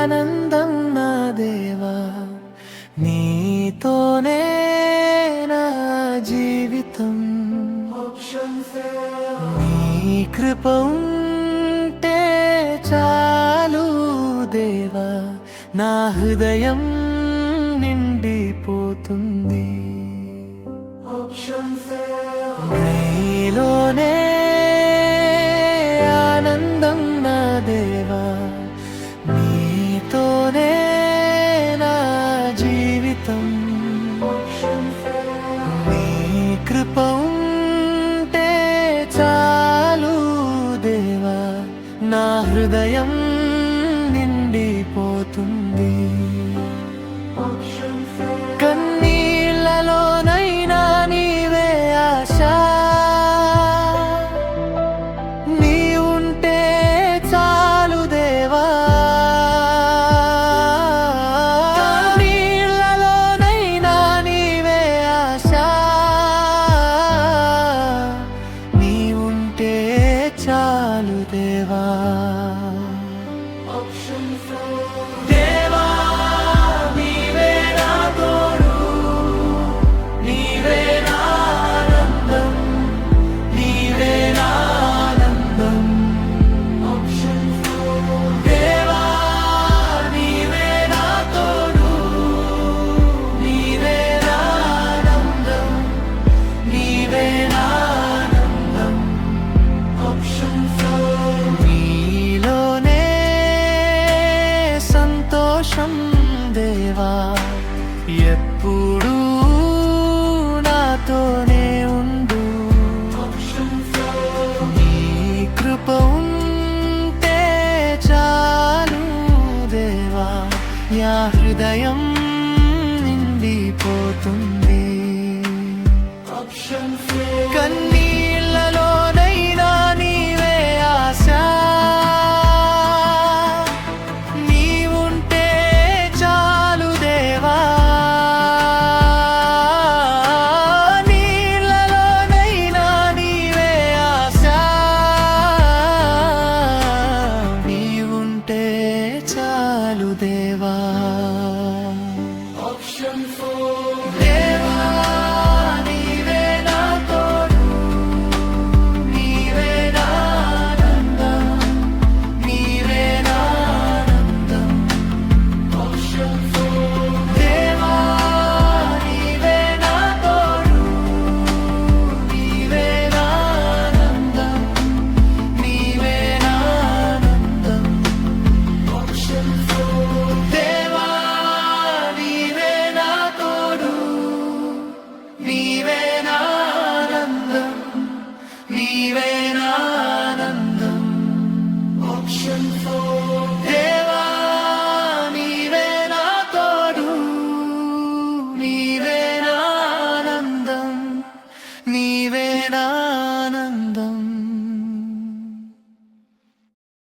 ఆనందం నా దేవా, నీతోనే నా జీవితం. నీ కృప ఉంటే చాలు దేవా, నా హృదయం నిండిపోతుంది. నీలోనే ఆనందం నా దేవా, నీతోనే నా జీవితం. నీ కృప ఉంటే చాలు దేవా, నా హృదయం నిండిపోతుంది. కన్నీళ్ళలోనైనా నీవే ఆశ, నీ ఉంటే చాలు దేవా. కన్నీళ్ళలోనైనా నీవే ఆశ, నీ ఉంటే చాలు దేవా. దేవా, ఎప్పుడూ నాతోనే ఉండు. నీ కృప ఉంటే చాలు దేవా, నా హృదయం నిండిపోతుంది. కన్నీళ్ళలోనైనా నీవే ఆశ, దేవా. దేవా, నీవే నా తోడు, నీవే నా ఆనందం, నీవే నా ఆనందం. దేవా, నీవే నా తోడు, నీవే నా ఆనందం, నీవే నా ఆనందం. దేవా, నీవే నా తోడు, నీవే నా ఆనందం, నీవే నా ఆనందం. Option 4.